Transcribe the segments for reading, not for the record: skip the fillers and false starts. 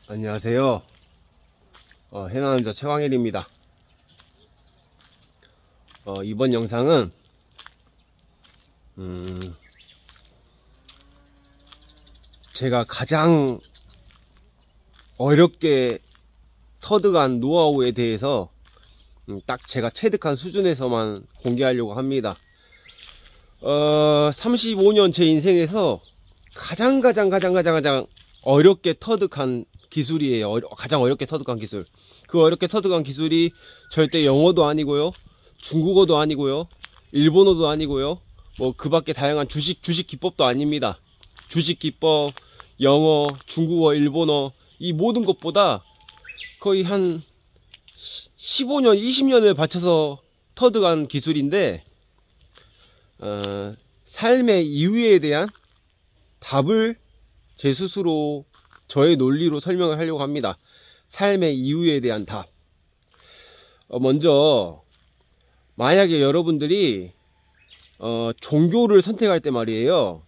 안녕하세요. 해남남자 최광일입니다. 이번 영상은 제가 가장 어렵게 터득한 노하우에 대해서 딱 제가 체득한 수준에서만 공개하려고 합니다. 35년 제 인생에서 가장 어렵게 터득한 기술이에요. 가장 어렵게 터득한 기술. 그 어렵게 터득한 기술이 절대 영어도 아니고요, 중국어도 아니고요, 일본어도 아니고요, 뭐 그 밖에 다양한 주식 기법도 아닙니다. 주식 기법, 영어, 중국어, 일본어, 이 모든 것보다 거의 한 15년, 20년을 바쳐서 터득한 기술인데, 삶의 이유에 대한 답을 제 스스로 저의 논리로 설명을 하려고 합니다. 삶의 이유에 대한 답. 먼저 만약에 여러분들이 종교를 선택할 때 말이에요,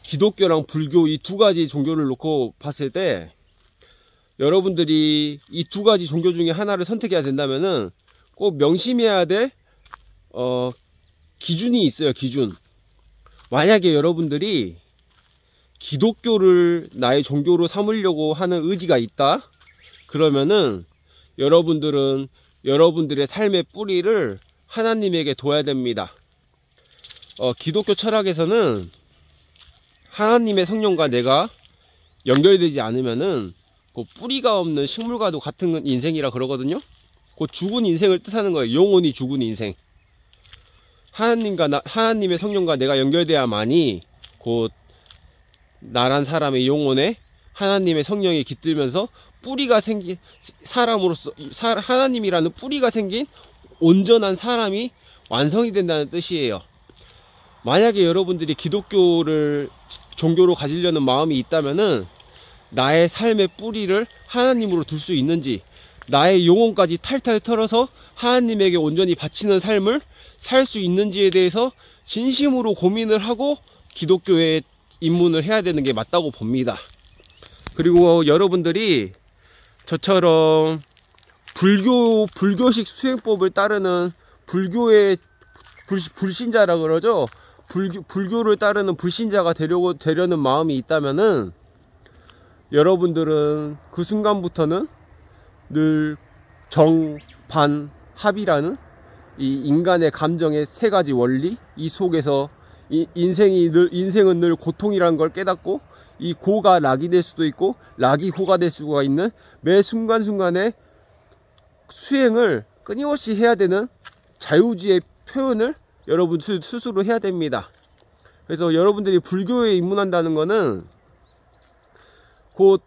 기독교랑 불교 이 두 가지 종교를 놓고 봤을 때 여러분들이 이 두 가지 종교 중에 하나를 선택해야 된다면은 꼭 명심해야 될 기준이 있어요. 기준. 만약에 여러분들이 기독교를 나의 종교로 삼으려고 하는 의지가 있다, 그러면은 여러분들은 여러분들의 삶의 뿌리를 하나님에게 둬야 됩니다. 기독교 철학에서는 하나님의 성령과 내가 연결되지 않으면은 그 뿌리가 없는 식물과도 같은 인생이라 그러거든요. 그 죽은 인생을 뜻하는 거예요. 영원히 죽은 인생. 하나님의 성령과 내가 연결돼야만이 곧 나란 사람의 영혼에 하나님의 성령이 깃들면서 뿌리가 생긴 사람으로서, 하나님이라는 뿌리가 생긴 온전한 사람이 완성이 된다는 뜻이에요. 만약에 여러분들이 기독교를 종교로 가지려는 마음이 있다면은 나의 삶의 뿌리를 하나님으로 둘 수 있는지, 나의 영혼까지 탈탈 털어서 하나님에게 온전히 바치는 삶을 살 수 있는지에 대해서 진심으로 고민을 하고 기독교에 입문을 해야 되는 게 맞다고 봅니다. 그리고 여러분들이 저처럼 불교식 수행법을 따르는 불교의 불신자라 그러죠. 불교를 따르는 불신자가 되려는 마음이 있다면은 여러분들은 그 순간부터는 늘 정, 반, 합이라는 이 인간의 감정의 세 가지 원리, 이 속에서 인생은 늘 고통이라는 걸 깨닫고, 이 고가 락이 될 수도 있고 락이 고가 될 수가 있는 매 순간순간에 수행을 끊임없이 해야 되는 자유주의의 표현을 여러분 스스로 해야 됩니다. 그래서 여러분들이 불교에 입문한다는 거는 곧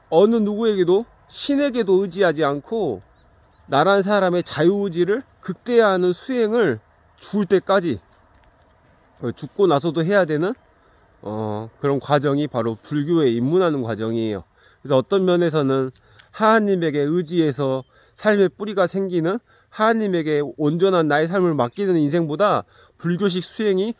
어느 누구에게도, 신에게도 의지하지 않고 나란 사람의 자유의지를 극대화하는 수행을 죽을 때까지, 죽고 나서도 해야 되는 그런 과정이 바로 불교에 입문하는 과정이에요. 그래서 어떤 면에서는 하나님에게 의지해서 삶의 뿌리가 생기는, 하나님에게 온전한 나의 삶을 맡기는 인생보다 불교식 수행이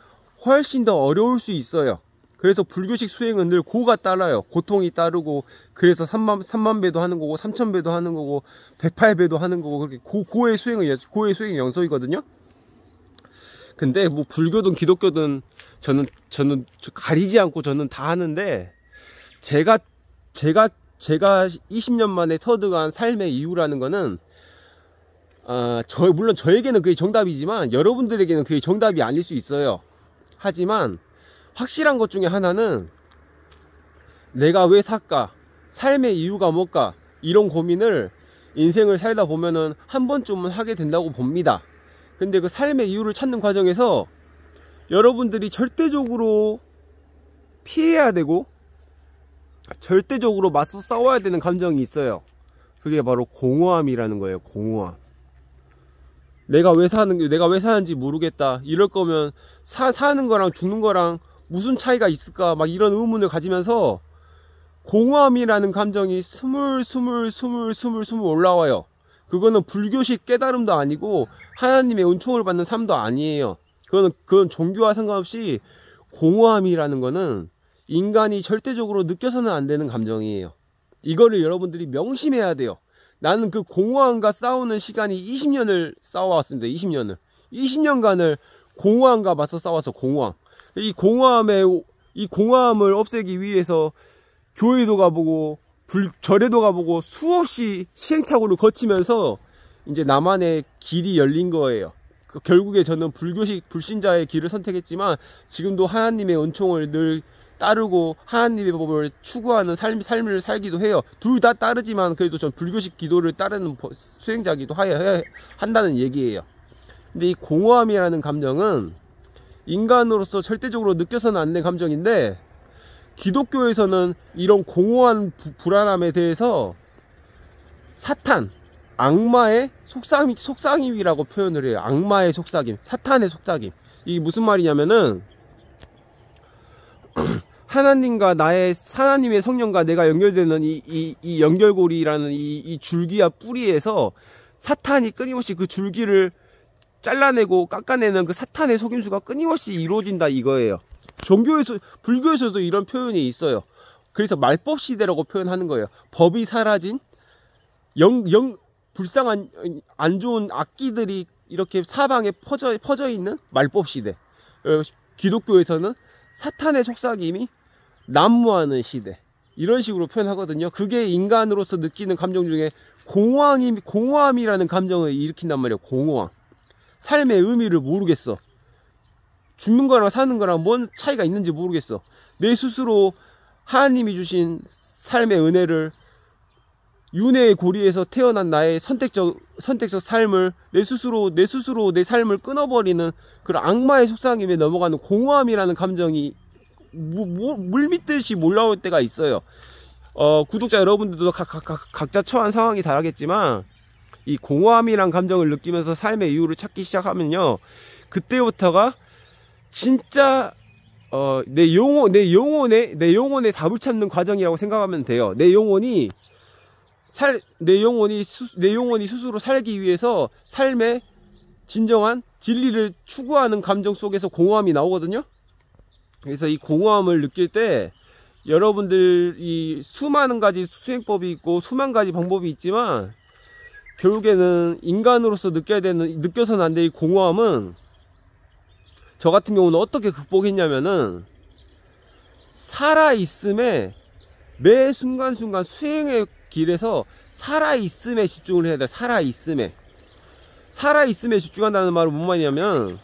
훨씬 더 어려울 수 있어요. 그래서 불교식 수행은 늘 고가 따라요. 고통이 따르고, 그래서 3만 배도 하는 거고 3천 배도 하는 거고 108배도 하는 거고, 그렇게 고의 수행이 영속이거든요. 근데 뭐 불교든 기독교든 저는 가리지 않고 저는 다 하는데, 제가 20년 만에 터득한 삶의 이유라는 거는 물론 저에게는 그게 정답이지만 여러분들에게는 그게 정답이 아닐 수 있어요. 하지만 확실한 것 중에 하나는 내가 왜 살까? 삶의 이유가 뭘까? 이런 고민을 인생을 살다 보면은 한 번쯤은 하게 된다고 봅니다. 근데 그 삶의 이유를 찾는 과정에서 여러분들이 절대적으로 피해야 되고 절대적으로 맞서 싸워야 되는 감정이 있어요. 그게 바로 공허함이라는 거예요. 공허함. 내가 왜 사는지 모르겠다. 이럴 거면 사는 거랑 죽는 거랑 무슨 차이가 있을까? 막 이런 의문을 가지면서 공허함이라는 감정이 스물스물 올라와요. 그거는 불교식 깨달음도 아니고 하나님의 은총을 받는 삶도 아니에요. 그건 종교와 상관없이 공허함이라는 거는 인간이 절대적으로 느껴서는 안 되는 감정이에요. 이거를 여러분들이 명심해야 돼요. 나는 그 공허함과 싸우는 시간이 20년을 싸워왔습니다. 20년간을 공허함과 맞서 싸워서 공허함. 이 공허함을 없애기 위해서 교회도 가보고 절에도 가보고 수없이 시행착오를 거치면서 이제 나만의 길이 열린 거예요. 결국에 저는 불교식 불신자의 길을 선택했지만 지금도 하나님의 은총을 늘 따르고 하나님의 법을 추구하는 삶을 살기도 해요. 둘 다 따르지만 그래도 전 불교식 기도를 따르는 수행자기도 한다는 얘기예요. 근데 이 공허함이라는 감정은 인간으로서 절대적으로 느껴서는 안 된 감정인데, 기독교에서는 이런 공허한 불안함에 대해서 사탄, 악마의 속삭임이라고 표현을 해요. 악마의 속삭임, 사탄의 속삭임. 이게 무슨 말이냐면은 하나님의 성령과 내가 연결되는 이 연결고리라는 이 줄기와 뿌리에서 사탄이 끊임없이 그 줄기를 잘라내고 깎아내는 그 사탄의 속임수가 끊임없이 이루어진다 이거예요. 불교에서도 이런 표현이 있어요. 그래서 말법 시대라고 표현하는 거예요. 법이 사라진 불쌍한 안 좋은 악기들이 이렇게 사방에 퍼져 있는 말법 시대. 기독교에서는 사탄의 속삭임이 난무하는 시대, 이런 식으로 표현하거든요. 그게 인간으로서 느끼는 감정 중에 공허함이라는 감정을 일으킨단 말이에요. 공허함. 삶의 의미를 모르겠어. 죽는 거랑 사는 거랑 뭔 차이가 있는지 모르겠어. 내 스스로 하나님이 주신 삶의 은혜를, 윤회의 고리에서 태어난 나의 선택적 삶을 내 스스로 내 삶을 끊어버리는 그런 악마의 속삭임에 넘어가는 공허함이라는 감정이 물밀듯이 몰라올 때가 있어요. 구독자 여러분들도 각자 처한 상황이 다르겠지만, 이 공허함이란 감정을 느끼면서 삶의 이유를 찾기 시작하면요, 그때부터가 진짜 내 영혼의 답을 찾는 과정이라고 생각하면 돼요. 내 영혼이 스스로 살기 위해서 삶의 진정한 진리를 추구하는 감정 속에서 공허함이 나오거든요. 그래서 이 공허함을 느낄 때 여러분들이 수많은 가지 수행법이 있고 수만 가지 방법이 있지만, 결국에는 인간으로서 느껴서는 안 될 이 공허함은, 저 같은 경우는 어떻게 극복했냐면은, 살아있음에, 매 순간순간 수행의 길에서 살아있음에 집중을 해야 돼. 살아있음에 집중한다는 말은 뭔 말이냐면,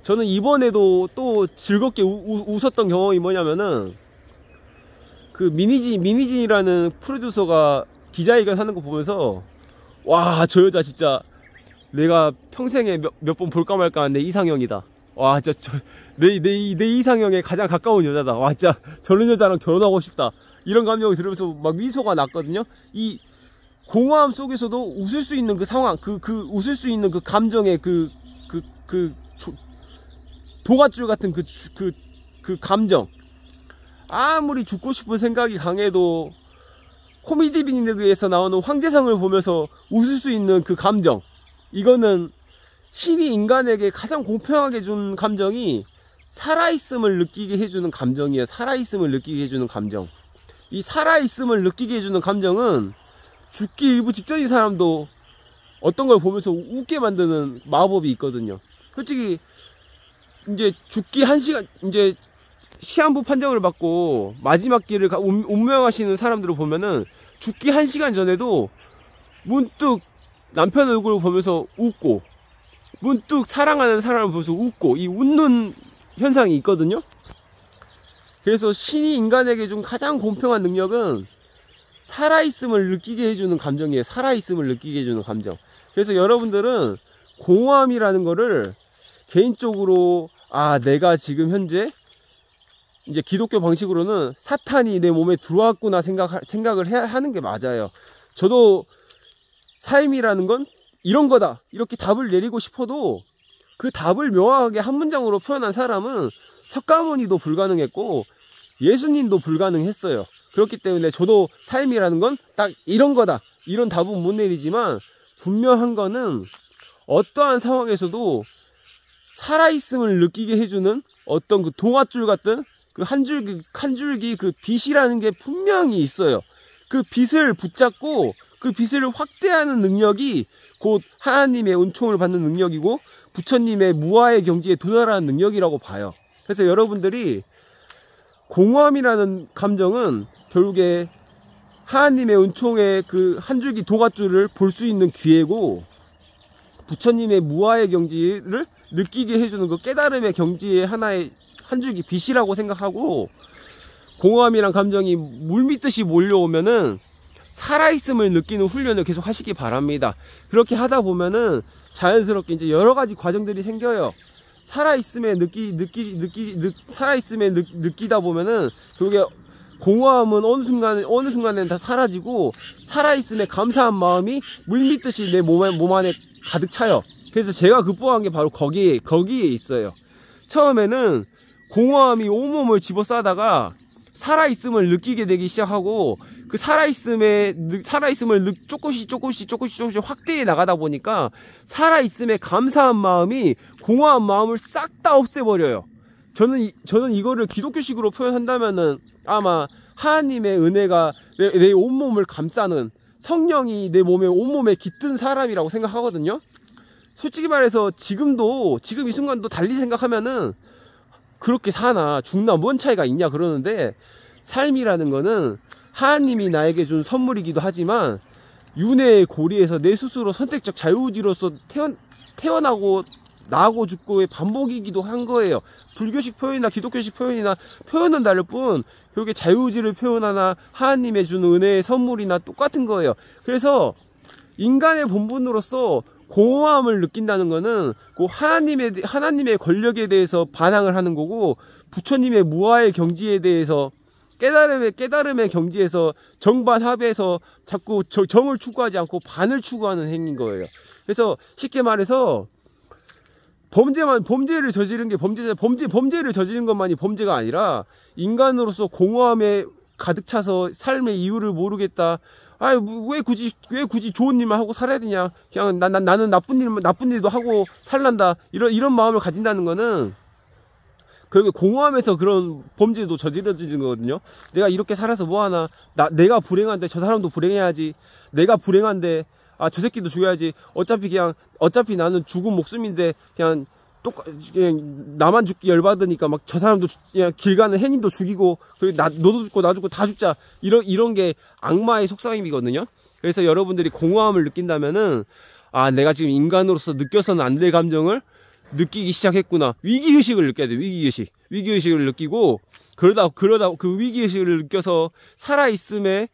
저는 이번에도 또 즐겁게 웃었던 경험이 뭐냐면은, 그 미니진이라는 프로듀서가 기자회견 하는 거 보면서, 와, 저 여자 진짜 내가 평생에 몇 번 볼까 말까 한 내 이상형이다. 와, 진짜 내 이상형에 가장 가까운 여자다. 와, 진짜 저런 여자랑 결혼하고 싶다. 이런 감정이 들으면서 막 미소가 났거든요. 이 공허함 속에서도 웃을 수 있는 그 상황, 웃을 수 있는 그 감정의 동아줄 같은 그 감정. 아무리 죽고 싶은 생각이 강해도 코미디 빅리그에서 나오는 황제성을 보면서 웃을 수 있는 그 감정, 이거는 신이 인간에게 가장 공평하게 준 감정이 살아있음을 느끼게 해주는 감정이에요. 살아있음을 느끼게 해주는 감정. 이 살아있음을 느끼게 해주는 감정은 죽기 일부 직전인 사람도 어떤 걸 보면서 웃게 만드는 마법이 있거든요. 솔직히 이제 죽기 1시간, 이제 시한부 판정을 받고 마지막 길을 운명하시는 사람들을 보면은 죽기 1시간 전에도 문득 남편 얼굴을 보면서 웃고, 문득 사랑하는 사람을 보면서 웃고, 이 웃는 현상이 있거든요. 그래서 신이 인간에게 준 가장 공평한 능력은 살아있음을 느끼게 해주는 감정이에요. 살아있음을 느끼게 해주는 감정. 그래서 여러분들은 공허함이라는 거를 개인적으로, 내가 지금 현재 이제 기독교 방식으로는 사탄이 내 몸에 들어왔구나 생각을 하는 게 맞아요. 저도 삶이라는 건 이런 거다, 이렇게 답을 내리고 싶어도 그 답을 명확하게 한 문장으로 표현한 사람은 석가모니도 불가능했고 예수님도 불가능했어요. 그렇기 때문에 저도 삶이라는 건 딱 이런 거다, 이런 답은 못 내리지만, 분명한 거는 어떠한 상황에서도 살아있음을 느끼게 해주는 어떤 그 동아줄 같은 그 한 줄기 그 빛이라는 게 분명히 있어요. 그 빛을 붙잡고 그 빛을 확대하는 능력이 곧 하나님의 은총을 받는 능력이고 부처님의 무아의 경지에 도달하는 능력이라고 봐요. 그래서 여러분들이 공허함이라는 감정은 결국에 하나님의 은총의 그 한 줄기 동아줄을 볼 수 있는 기회고, 부처님의 무아의 경지를 느끼게 해주는 그 깨달음의 경지의 하나의 한 줄기 빛이라고 생각하고, 공허함이란 감정이 물밀듯이 몰려오면은 살아있음을 느끼는 훈련을 계속 하시기 바랍니다. 그렇게 하다 보면은 자연스럽게 이제 여러 가지 과정들이 생겨요. 살아있음에 느끼다 보면은 그게 공허함은 어느 순간에는 다 사라지고, 살아있음에 감사한 마음이 물밀듯이 내 몸 안에 가득 차요. 그래서 제가 극복한 게 바로 거기에 있어요. 처음에는 공허함이 온몸을 집어싸다가 살아있음을 느끼게 되기 시작하고, 그 살아있음을 조금씩 확대해 나가다 보니까 살아있음에 감사한 마음이 공허한 마음을 싹 다 없애버려요. 저는 이거를 기독교식으로 표현한다면은 아마 하나님의 은혜가 내 온몸을 감싸는, 성령이 내 몸에 온몸에 깃든 사람이라고 생각하거든요. 솔직히 말해서 지금 이 순간도 달리 생각하면은 그렇게 사나 죽나 뭔 차이가 있냐 그러는데, 삶이라는 거는 하나님이 나에게 준 선물이기도 하지만 윤회의 고리에서 내 스스로 선택적 자유의지로서 태어나고 나고 죽고의 반복이기도 한 거예요. 불교식 표현이나 기독교식 표현이나 표현은 다를 뿐 결국에 자유의지를 표현하나 하나님의 준 은혜의 선물이나 똑같은 거예요. 그래서 인간의 본분으로서 공허함을 느낀다는 거는 그 하나님의 권력에 대해서 반항을 하는 거고, 부처님의 무아의 경지에 대해서 깨달음의 경지에서 정반합에서 자꾸 정을 추구하지 않고 반을 추구하는 행위인 거예요. 그래서 쉽게 말해서 범죄를 저지른 게 범죄를 저지른 것만이 범죄가 아니라, 인간으로서 공허함에 가득 차서 삶의 이유를 모르겠다. 왜 굳이 좋은 일만 하고 살아야 되냐. 그냥 나는 나쁜 일도 하고 살란다. 이런 마음을 가진다는 거는 결국에 공허함에서 그런 범죄도 저질러지는 거거든요. 내가 이렇게 살아서 뭐하나. 내가 불행한데 저 사람도 불행해야지. 내가 불행한데 저 새끼도 죽여야지. 어차피 나는 죽은 목숨인데 그냥 나만 죽기 열받으니까 막 저 사람도 그냥 길 가는 행인도 죽이고, 그리고 너도 죽고 나 죽고 다 죽자. 이런 게 악마의 속삭임이거든요. 그래서 여러분들이 공허함을 느낀다면은 내가 지금 인간으로서 느껴서는 안 될 감정을 느끼기 시작했구나. 위기의식을 느껴야 돼. 위기의식을 느끼고, 그러다 그 위기의식을 느껴서 살아있음의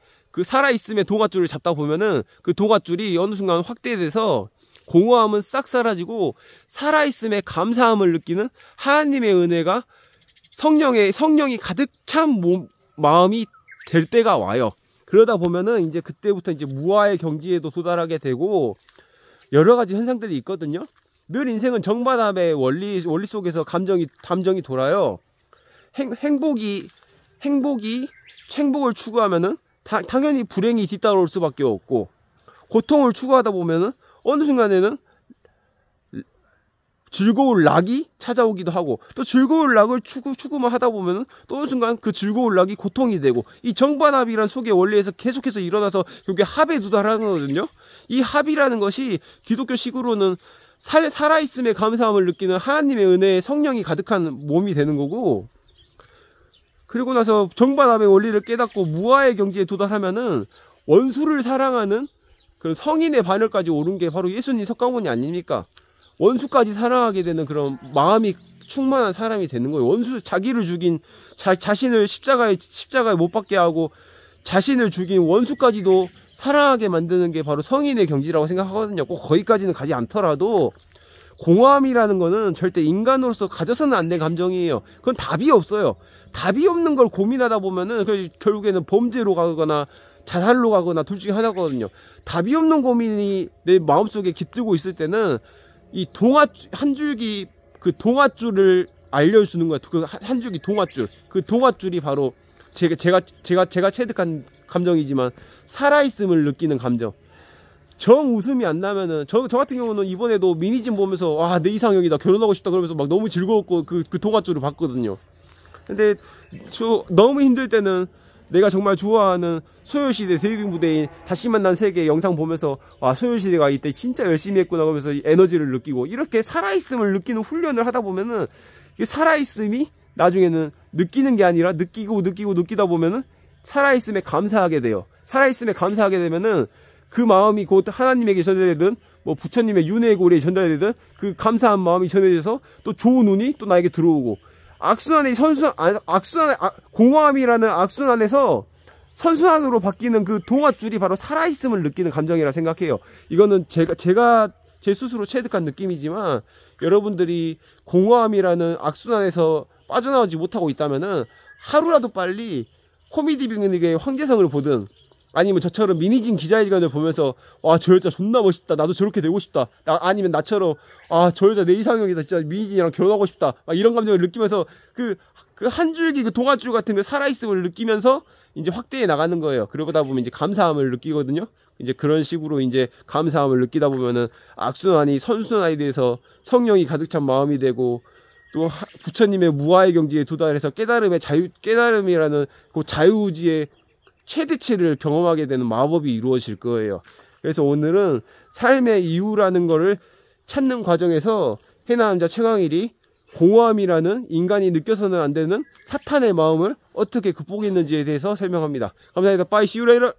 동아줄을 잡다 보면은 그 동아줄이 어느 순간 확대돼서 공허함은 싹 사라지고 살아있음에 감사함을 느끼는 하나님의 은혜가 성령이 가득 찬 마음이 될 때가 와요. 그러다 보면은 이제 그때부터 이제 무아의 경지에도 도달하게 되고, 여러 가지 현상들이 있거든요. 늘 인생은 정반합의 원리 속에서 감정이 돌아요. 행복을 추구하면은 당연히 불행이 뒤따라올 수밖에 없고, 고통을 추구하다 보면은 어느 순간에는 즐거운 낙이 찾아오기도 하고, 또 즐거운 낙을 추구만 하다 보면은 또 어느 순간 그 즐거운 낙이 고통이 되고, 이 정반합이란 속의 원리에서 계속해서 일어나서 결국에 합에 도달하는 거거든요. 이 합이라는 것이 기독교식으로는 살아있음에 감사함을 느끼는 하나님의 은혜의 성령이 가득한 몸이 되는 거고, 그리고 나서 정반합의 원리를 깨닫고 무아의 경지에 도달하면은 원수를 사랑하는 그런 성인의 반열까지 오른 게 바로 예수님 석가모니 아닙니까? 원수까지 사랑하게 되는 그런 마음이 충만한 사람이 되는 거예요. 자기를 죽인 자신을 십자가에 못 박게 하고 자신을 죽인 원수까지도 사랑하게 만드는 게 바로 성인의 경지라고 생각하거든요. 꼭 거기까지는 가지 않더라도 공허함이라는 거는 절대 인간으로서 가져서는 안 될 감정이에요. 그건 답이 없어요. 답이 없는 걸 고민하다 보면은 결국에는 범죄로 가거나 자살로 가거나 둘 중에 하나거든요. 답이 없는 고민이 내 마음속에 깃들고 있을 때는 이 한 줄기 그 동아줄을 알려주는 거야. 그 한 줄기 동아줄. 그 동아줄이 바로 제가 체득한 감정이지만 살아있음을 느끼는 감정. 정 웃음이 안 나면은 저 같은 경우는 이번에도 미니짐 보면서 내 이상형이다, 결혼하고 싶다 그러면서 막 너무 즐거웠고 그 동아줄을 봤거든요. 근데 너무 힘들 때는 내가 정말 좋아하는 소녀시대 데뷔 무대인 다시 만난 세계 영상 보면서 와, 소녀시대가 이때 진짜 열심히 했구나 하면서 에너지를 느끼고, 이렇게 살아있음을 느끼는 훈련을 하다 보면은 이 살아있음이 나중에는 느끼는 게 아니라 느끼다 보면은 살아있음에 감사하게 돼요. 살아있음에 감사하게 되면은 그 마음이 곧 하나님에게 전달되든 뭐 부처님의 윤회의 고리에 전달되든 그 감사한 마음이 전해져서 또 좋은 운이 또 나에게 들어오고, 악순환의 공허함이라는 악순환에서 선순환으로 바뀌는 그 동아줄이 바로 살아있음을 느끼는 감정이라 생각해요. 이거는 제가 제 스스로 체득한 느낌이지만, 여러분들이 공허함이라는 악순환에서 빠져나오지 못하고 있다면은 하루라도 빨리 코미디 빅리그의 황재성을 보든, 아니면 저처럼 민희진 기자회견을 보면서 와, 저 여자 존나 멋있다, 나도 저렇게 되고 싶다, 아니면 나처럼 아, 저 여자 내 이상형이다, 진짜 민희진이랑 결혼하고 싶다, 이런 감정을 느끼면서 그 한 줄기 그 동아줄 같은 그 살아있음을 느끼면서 이제 확대해 나가는 거예요. 그러다 보면 이제 감사함을 느끼거든요. 이제 그런 식으로 이제 감사함을 느끼다 보면은 악순환이 선순환이 돼서 성령이 가득 찬 마음이 되고, 또 부처님의 무아의 경지에 도달해서 깨달음이라는 그 자유의지의 최대치를 경험하게 되는 마법이 이루어질 거예요. 그래서 오늘은 삶의 이유라는 거를 찾는 과정에서 해남자 최광일이 공허함이라는 인간이 느껴서는 안 되는 사탄의 마음을 어떻게 극복했는지에 대해서 설명합니다. 감사합니다. Bye. See you later.